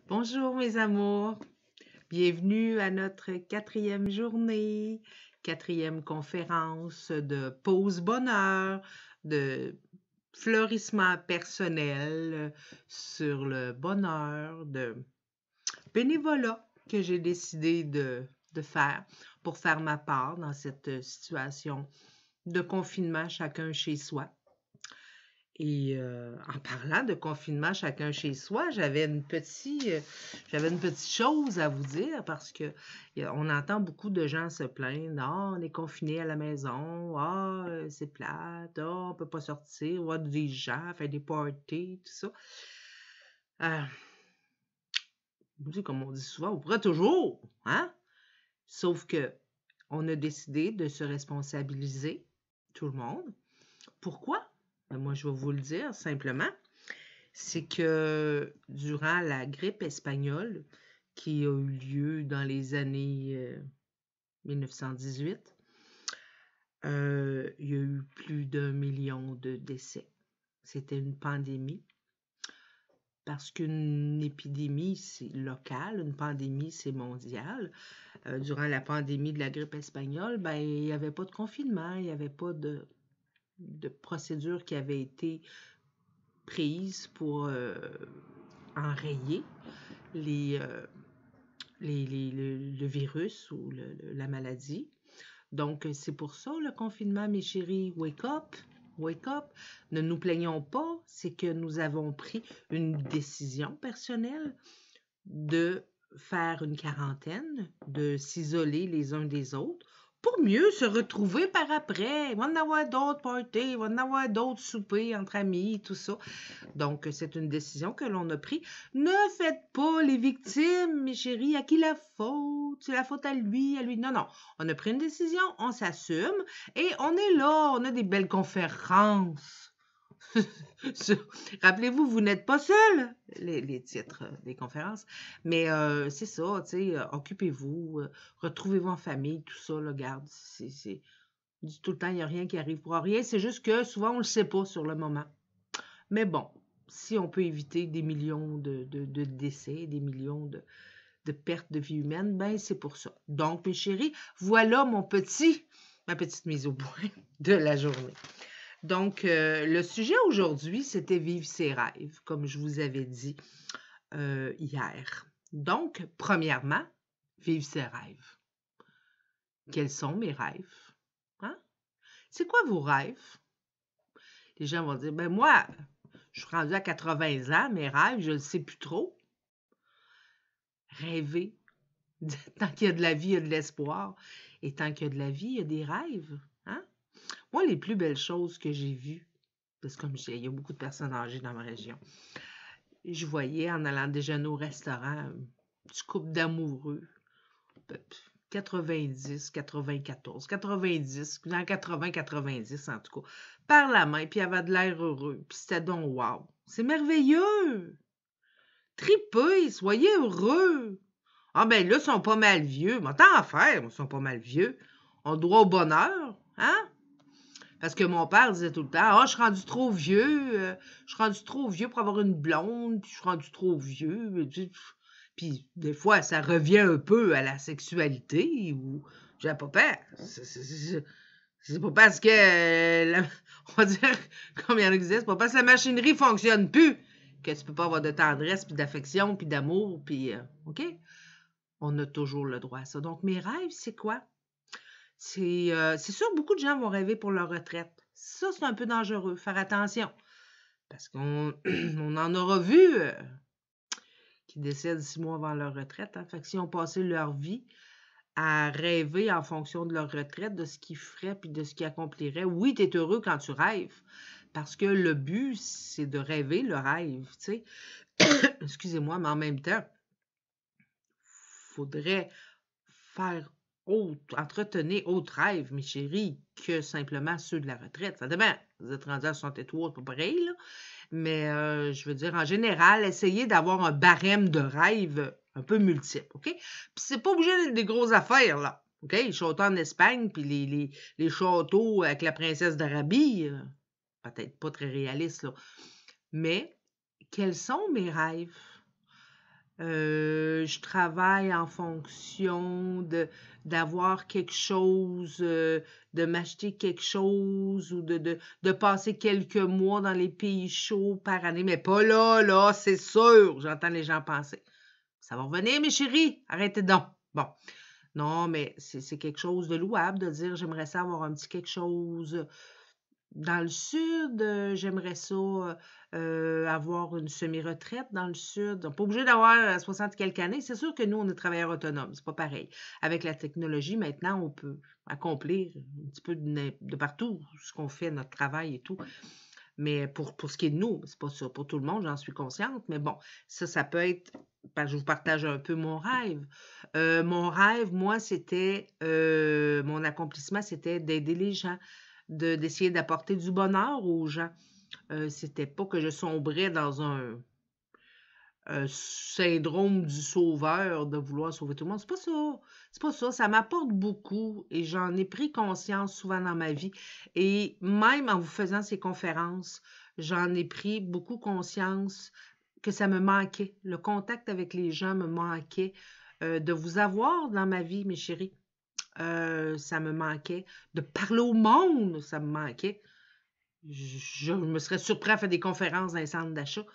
Bonjour mes amours, bienvenue à notre 4e journée, 4e conférence de pause bonheur, de fleurissement personnel sur le bonheur, de bénévolat que j'ai décidé de faire pour faire ma part dans cette situation de confinement chacun chez soi. Et en parlant de confinement chacun chez soi, j'avais une petite chose à vous dire parce que on entend beaucoup de gens se plaindre. Ah, on est confiné à la maison. Ah, c'est plate. Ah, on peut pas sortir. Voir des gens, faire des parties, tout ça. Comme on dit souvent, on pourrait toujours, hein? Sauf que on a décidé de se responsabiliser, tout le monde. Pourquoi? Moi, je vais vous le dire simplement. C'est que durant la grippe espagnole qui a eu lieu dans les années 1918, il y a eu plus d'1 million de décès. C'était une pandémie. Parce qu'une épidémie, c'est local, une pandémie, c'est mondial. Durant la pandémie de la grippe espagnole, il n'y avait pas de confinement, il n'y avait pas de procédure qui avait été prise pour enrayer le virus ou la maladie. Donc, c'est pour ça le confinement, mes chéris. Wake up! Wake up! Ne nous plaignons pas, c'est que nous avons pris une décision personnelle de faire une quarantaine, de s'isoler les uns des autres pour mieux se retrouver par après. Il va en avoir d'autres parties, il va en avoir d'autres soupers entre amis, tout ça. Donc, c'est une décision que l'on a prise. Ne faites pas les victimes, mes chéris. À qui la faute? C'est la faute à lui, à lui. Non, non. On a pris une décision, on s'assume et on est là. On a des belles conférences. Rappelez-vous, vous n'êtes pas seul, les titres des conférences, mais c'est ça, tu sais, occupez-vous, retrouvez-vous en famille, tout ça, là, garde, c'est tout le temps, il n'y a rien qui arrive pour rien, c'est juste que souvent, on ne le sait pas sur le moment. Mais bon, si on peut éviter des millions de décès, des millions de pertes de vie humaine, ben c'est pour ça. Donc, mes chéris, voilà ma petite mise au point de la journée. Donc, le sujet aujourd'hui, c'était vivre ses rêves, comme je vous avais dit hier. Donc, premièrement, vivre ses rêves. Quels sont mes rêves? Hein? C'est quoi vos rêves? Les gens vont dire, ben moi, je suis rendue à 80 ans, mes rêves, je ne le sais plus trop. Rêver. Tant qu'il y a de la vie, il y a de l'espoir. Et tant qu'il y a de la vie, il y a des rêves. Hein? Moi, les plus belles choses que j'ai vues, parce que comme je dis, il y a beaucoup de personnes âgées dans ma région, je voyais en allant déjeuner au restaurant, un petit couple d'amoureux, 90, 94, 90, dans 80, 90 en tout cas, par la main, puis il avait de l'air heureux, puis c'était donc wow. C'est merveilleux! Tripez, soyez heureux! Ah ben là, ils sont pas mal vieux, mais tant à faire, ils sont pas mal vieux. On a droit au bonheur, hein? Parce que mon père disait tout le temps, ah, je suis rendu trop vieux, je suis rendu trop vieux pour avoir une blonde, puis je suis rendu trop vieux. Puis des fois, ça revient un peu à la sexualité, ou j'ai pas peur. C'est pas parce que, on va dire, comme il y en a qui disent, c'est pas parce que la machinerie fonctionne plus que tu peux pas avoir de tendresse, puis d'affection, puis d'amour, puis, OK? On a toujours le droit à ça. Donc, mes rêves, c'est quoi? C'est sûr, beaucoup de gens vont rêver pour leur retraite. Ça, c'est un peu dangereux. Faire attention. Parce qu'on on en aura vu qui décèdent 6 mois avant leur retraite. Hein. Fait que si on passait leur vie à rêver en fonction de leur retraite, de ce qu'ils feraient puis de ce qu'ils accompliraient, oui, tu es heureux quand tu rêves. Parce que le but, c'est de rêver le rêve, tu sais. Excusez-moi, mais en même temps, faudrait faire entretenir autre rêve, mes chéris, que simplement ceux de la retraite. Ça dépend. Vous êtes rendus à 63, c'est pas pareil, là. Mais je veux dire, en général, essayez d'avoir un barème de rêve un peu multiple, OK? Puis c'est pas obligé d'être des grosses affaires, là. OK? Les châteaux en Espagne, puis les châteaux avec la princesse d'Arabie, peut-être pas très réalistes, là. Mais, quels sont mes rêves? Je travaille en fonction d'avoir quelque chose, de m'acheter quelque chose ou de passer quelques mois dans les pays chauds par année. Mais pas là, c'est sûr. J'entends les gens penser. Ça va revenir, mes chéris. Arrêtez donc. Bon. Non, mais c'est quelque chose de louable de dire j'aimerais ça avoir un petit quelque chose. Dans le sud, j'aimerais ça avoir une semi-retraite dans le sud. On n'est pas obligé d'avoir 60 quelques années. C'est sûr que nous, on est travailleurs autonomes. C'est pas pareil. Avec la technologie, maintenant, on peut accomplir un petit peu de partout ce qu'on fait, notre travail et tout. Mais pour ce qui est de nous, c'est pas ça pour tout le monde, j'en suis consciente. Mais bon, ça peut être. Je vous partage un peu mon rêve. Mon rêve, moi, c'était. Mon accomplissement, c'était d'aider les gens, d'essayer d'apporter du bonheur aux gens. C'était pas que je sombrais dans un syndrome du sauveur, de vouloir sauver tout le monde. C'est pas ça. C'est pas ça. Ça m'apporte beaucoup et j'en ai pris conscience souvent dans ma vie. Et même en vous faisant ces conférences, j'en ai pris beaucoup conscience que ça me manquait. Le contact avec les gens me manquait. De vous avoir dans ma vie, mes chéris, ça me manquait. De parler au monde, ça me manquait. Je me serais surpris à faire des conférences dans les centres d'achat.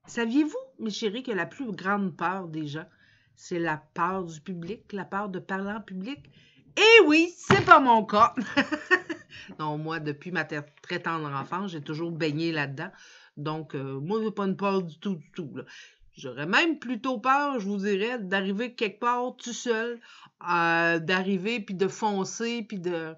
Saviez-vous, mes chéris, que la plus grande peur des gens, c'est la peur du public, la peur de parler en public? Eh oui, c'est pas mon cas. Non, moi, depuis ma très tendre enfance, j'ai toujours baigné là-dedans. Donc, moi, j'ai pas une peur du tout, là. J'aurais même plutôt peur, je vous dirais, d'arriver quelque part tout seul, d'arriver puis de foncer puis de...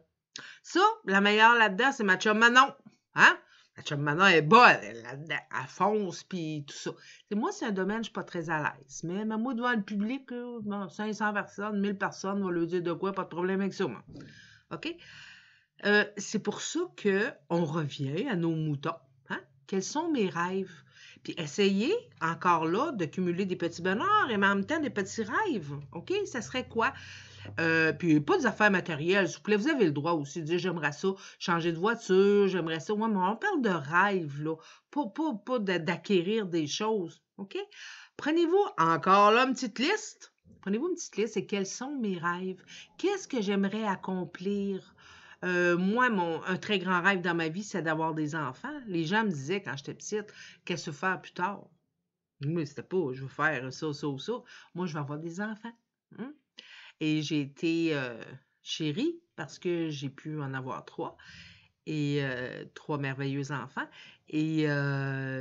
Ça, la meilleure là-dedans, c'est ma chum Manon. Hein? La chum Manon est bonne, là-dedans, elle fonce, puis tout ça. Moi, c'est un domaine, je suis pas très à l'aise. Mais moi, devant le public, 500 personnes, 1000 personnes, on va leur dire de quoi, pas de problème avec ça, moi. OK? C'est pour ça qu'on revient à nos moutons. Hein? Quels sont mes rêves? Puis essayez, encore là, de cumuler des petits bonheurs et en même temps des petits rêves. OK? Ça serait quoi? Puis pas des affaires matérielles, s'il vous plaît. Vous avez le droit aussi de dire j'aimerais ça, changer de voiture, j'aimerais ça. Ouais, mais on parle de rêve, là. Pas d'acquérir des choses. OK? Prenez-vous encore là une petite liste. Prenez-vous une petite liste et quels sont mes rêves? Qu'est-ce que j'aimerais accomplir? Moi, un très grand rêve dans ma vie, c'est d'avoir des enfants. Les gens me disaient quand j'étais petite, qu'est-ce que tu veux faire plus tard? Mais c'était pas, je veux faire ça, ça ou ça. Moi, je veux avoir des enfants. Hein? Et j'ai été chérie parce que j'ai pu en avoir 3 et 3 merveilleux enfants. Et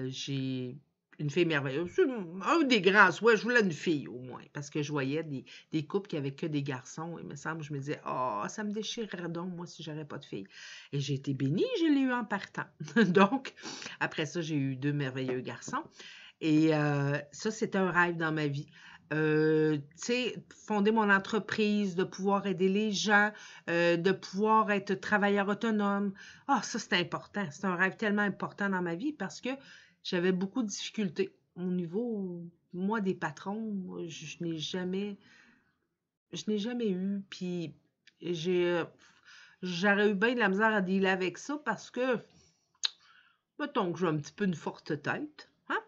j'ai une fille merveilleuse. C'est un des grands souhaits, je voulais une fille au moins parce que je voyais des couples qui avaient que des garçons. Il me semble, je me disais, oh, ça me déchirerait donc, moi, si j'avais pas de fille. Et j'ai été bénie, je l'ai eu en partant. Donc, après ça, j'ai eu 2 merveilleux garçons. Et ça, c'est un rêve dans ma vie. Tu sais, fonder mon entreprise, de pouvoir aider les gens, de pouvoir être travailleur autonome. Ah, ça, c'est important. C'est un rêve tellement important dans ma vie parce que j'avais beaucoup de difficultés. Au niveau, moi, des patrons, je n'ai jamais eu. Puis, j'aurais eu bien de la misère à dealer avec ça parce que, mettons que j'ai un petit peu une forte tête. Hein?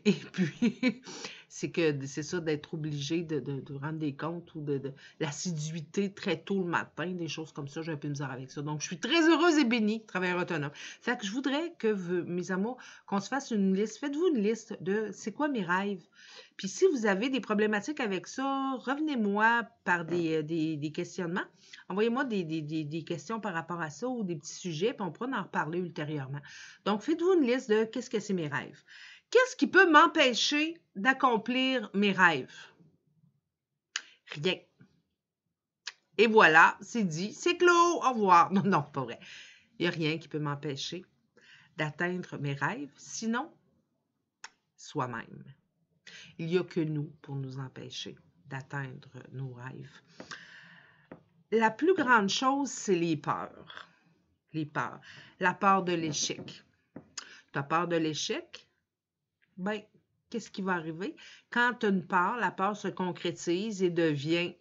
Et puis, c'est ça d'être obligé de rendre des comptes ou de l'assiduité très tôt le matin, des choses comme ça, j'ai un peu de misère avec ça. Donc, je suis très heureuse et bénie, travailleur autonome. Fait que je voudrais que, mes amours, qu'on se fasse une liste. Faites-vous une liste de c'est quoi mes rêves. Puis si vous avez des problématiques avec ça, revenez-moi par des questionnements. Envoyez-moi des questions par rapport à ça ou des petits sujets, puis on pourra en reparler ultérieurement. Donc, faites-vous une liste de qu'est-ce que c'est mes rêves. Qu'est-ce qui peut m'empêcher d'accomplir mes rêves? Rien. Et voilà, c'est dit, c'est clos, au revoir. Non, non, pas vrai. Il n'y a rien qui peut m'empêcher d'atteindre mes rêves, sinon soi-même. Il n'y a que nous pour nous empêcher d'atteindre nos rêves. La plus grande chose, c'est les peurs. Les peurs. La peur de l'échec. Tu as peur de l'échec? Ben, qu'est-ce qui va arriver? Quand tu as une peur, la peur se concrétise et devient,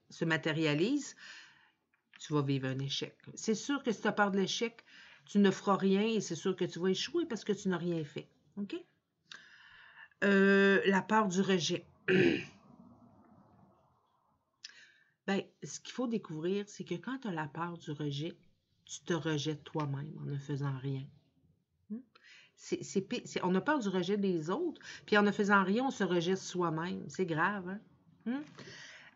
se matérialise, tu vas vivre un échec. C'est sûr que si tu as peur de l'échec, tu ne feras rien et c'est sûr que tu vas échouer parce que tu n'as rien fait. OK? la peur du rejet. Ben, ce qu'il faut découvrir, c'est que quand tu as la peur du rejet, tu te rejettes toi-même en ne faisant rien. On a peur du rejet des autres, puis en ne faisant rien, on se rejette soi-même. C'est grave, hein?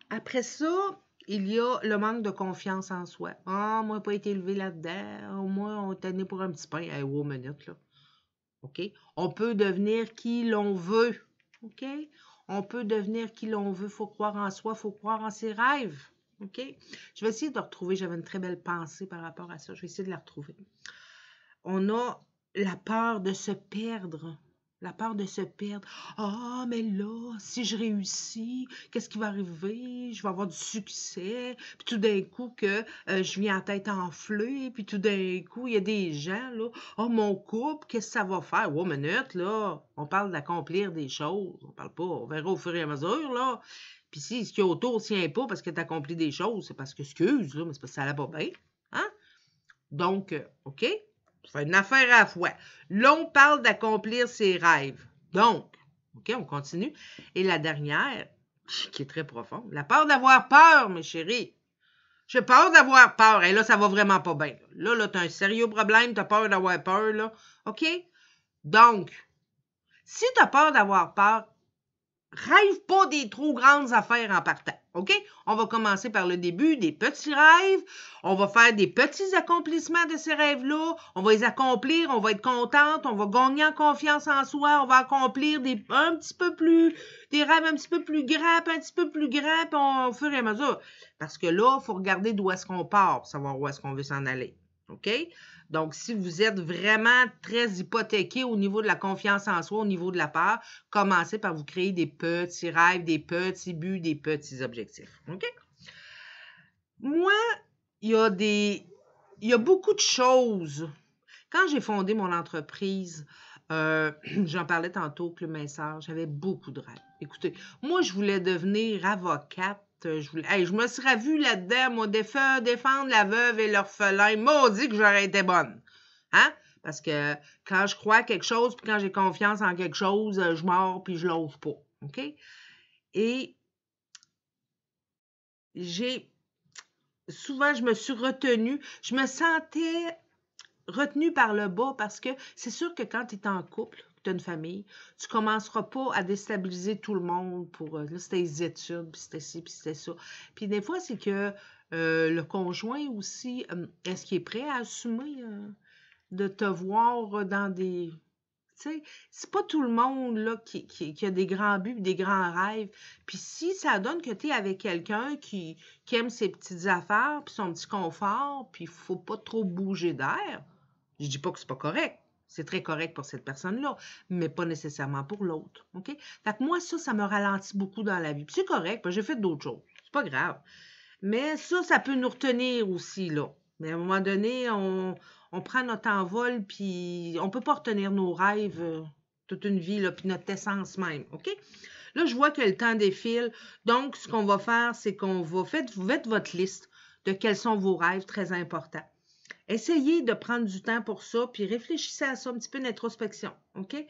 Après ça, il y a le manque de confiance en soi. « Ah, moi, pas été élevé là-dedans. Moi, on est né pour un petit pain. » Hey, wow, minute, là. OK? On peut devenir qui l'on veut. OK? On peut devenir qui l'on veut. Il faut croire en soi, il faut croire en ses rêves. OK? Je vais essayer de retrouver. J'avais une très belle pensée par rapport à ça. Je vais essayer de la retrouver. On a la peur de se perdre. La peur de se perdre. « Ah, mais là, si je réussis, qu'est-ce qui va arriver? Je vais avoir du succès. » Puis tout d'un coup, que je viens à tête enflée. Puis tout d'un coup, il y a des gens, là. « Ah, mon couple, qu'est-ce que ça va faire? » Wow, minute, là. On parle d'accomplir des choses. On parle pas. On verra au fur et à mesure, là. Puis si ce qu'il y a autour ne tient pas parce que tu accomplis des choses, c'est parce que, excuse, là, mais c'est parce que ça allait pas bien. Hein? Donc, OK? Ça fait une affaire à la fois. Là, on parle d'accomplir ses rêves. Donc, OK, on continue. Et la dernière, qui est très profonde, la peur d'avoir peur, mes chéris. J'ai peur d'avoir peur. Et là, ça va vraiment pas bien. Là, tu as un sérieux problème, tu as peur d'avoir peur, là. OK? Donc, si tu as peur d'avoir peur, rêve pas des trop grandes affaires en partant, OK? On va commencer par le début, des petits rêves. On va faire des petits accomplissements de ces rêves-là. On va les accomplir, on va être contente, on va gagner en confiance en soi, on va accomplir des rêves un petit peu plus grands, au fur et à mesure. Parce que là, il faut regarder d'où est-ce qu'on part pour savoir où est-ce qu'on veut s'en aller. OK? Donc, si vous êtes vraiment très hypothéqué au niveau de la confiance en soi, au niveau de la peur, commencez par vous créer des petits rêves, des petits buts, des petits objectifs. OK? Moi, il y a beaucoup de choses. Quand j'ai fondé mon entreprise, j'en parlais tantôt, Club Minceur, j'avais beaucoup de rêves. Écoutez, moi, je voulais devenir avocate. Je me serais vue là-dedans, moi, défendre la veuve et l'orphelin. Maudit que j'aurais été bonne. Hein? Parce que quand je crois à quelque chose, puis quand j'ai confiance en quelque chose, je mords, puis je l'ose pas. OK? Et souvent, je me suis retenue. Je me sentais retenue par le bas parce que c'est sûr que quand tu es en couple, tu as une famille, tu ne commenceras pas à déstabiliser tout le monde pour là, c'était les études, puis c'était ci, puis c'était ça. Puis des fois, c'est que le conjoint aussi, est-ce qu'il est prêt à assumer de te voir dans des... Tu sais, c'est pas tout le monde là, qui a des grands buts, des grands rêves. Puis si ça donne que tu es avec quelqu'un qui aime ses petites affaires, puis son petit confort, puis il faut pas trop bouger d'air, je dis pas que c'est pas correct. C'est très correct pour cette personne-là, mais pas nécessairement pour l'autre. OK? Fait que moi, ça me ralentit beaucoup dans la vie. Puis c'est correct, parce que j'ai fait d'autres choses. C'est pas grave. Mais ça peut nous retenir aussi, là. Mais à un moment donné, on prend notre envol, puis on peut pas retenir nos rêves toute une vie, là, puis notre essence même. OK? Là, je vois que le temps défile. Donc, ce qu'on va faire, c'est qu'on va faire votre liste de quels sont vos rêves très importants. Essayez de prendre du temps pour ça, puis réfléchissez à ça, un petit peu d'introspection, OK?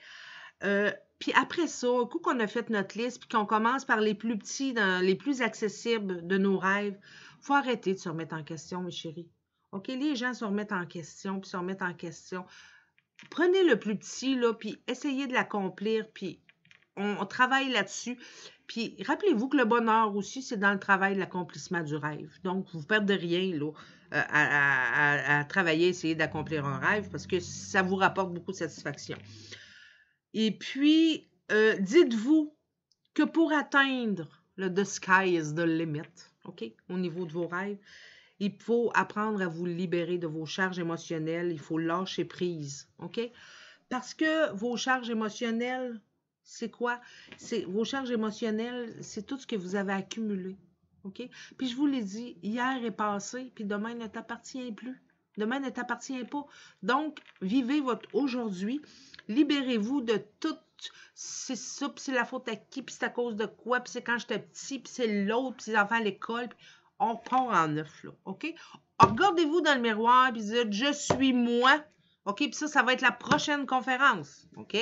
Puis après ça, un coup qu'on a fait notre liste, puis qu'on commence par les plus petits, les plus accessibles de nos rêves, il faut arrêter de se remettre en question, mes chéris. OK? Les gens se remettent en question, puis se remettent en question. Prenez le plus petit, là, puis essayez de l'accomplir, puis on travaille là-dessus. Puis rappelez-vous que le bonheur aussi, c'est dans le travail de l'accomplissement du rêve. Donc, vous ne perdez rien, là, à travailler, essayer d'accomplir un rêve, parce que ça vous rapporte beaucoup de satisfaction. Et puis, dites-vous que pour atteindre le « the sky is the limit », OK, au niveau de vos rêves, il faut apprendre à vous libérer de vos charges émotionnelles, il faut lâcher prise, OK? Parce que vos charges émotionnelles, c'est quoi? Vos charges émotionnelles, c'est tout ce que vous avez accumulé, OK? Puis je vous l'ai dit, hier est passé, puis demain ne t'appartient plus. Demain ne t'appartient pas. Donc, vivez votre aujourd'hui. Libérez-vous de tout. C'est ça, puis c'est la faute à qui, puis c'est à cause de quoi, puis c'est quand j'étais petit, puis c'est l'autre, puis c'est les enfants à l'école. On part en neuf, là, OK? Regardez-vous dans le miroir, puis dites « Je suis moi ». OK? Puis ça va être la prochaine conférence, OK?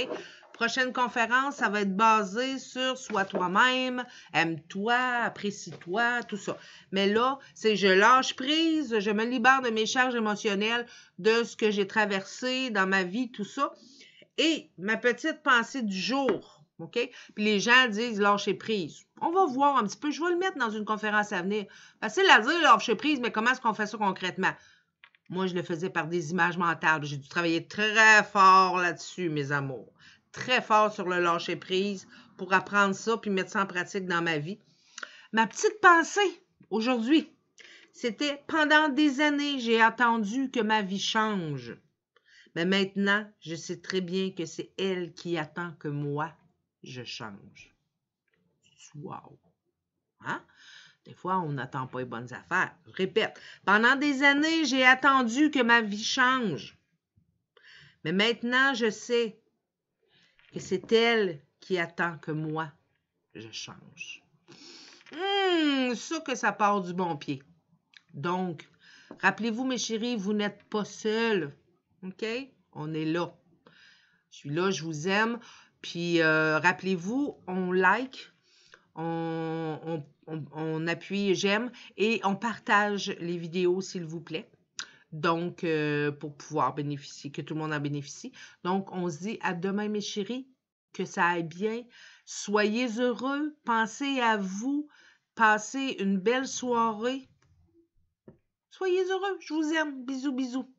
Prochaine conférence, ça va être basé sur sois toi-même, aime-toi, apprécie-toi, tout ça. Mais là, c'est je lâche prise, je me libère de mes charges émotionnelles, de ce que j'ai traversé dans ma vie, tout ça. Et ma petite pensée du jour, OK? Puis les gens disent lâcher prise. On va voir un petit peu. Je vais le mettre dans une conférence à venir. Facile à dire, lâcher prise, mais comment est-ce qu'on fait ça concrètement? Moi, je le faisais par des images mentales. J'ai dû travailler très fort là-dessus, mes amours. Très fort sur le lâcher prise pour apprendre ça puis mettre ça en pratique dans ma vie. Ma petite pensée aujourd'hui, c'était pendant des années, j'ai attendu que ma vie change. Mais maintenant, je sais très bien que c'est elle qui attend que moi, je change. Wow! Hein? Des fois, on n'attend pas les bonnes affaires. Je répète, pendant des années, j'ai attendu que ma vie change. Mais maintenant, je sais que c'est elle qui attend que moi, je change. Ça que ça part du bon pied. Donc, rappelez-vous, mes chéris, vous n'êtes pas seuls. OK? On est là. Je suis là, je vous aime. Puis, rappelez-vous, on like, on appuie j'aime et on partage les vidéos, s'il vous plaît. Donc, pour pouvoir bénéficier, que tout le monde en bénéficie. Donc, on se dit à demain, mes chéris, que ça aille bien. Soyez heureux, pensez à vous, passez une belle soirée. Soyez heureux, je vous aime. Bisous, bisous.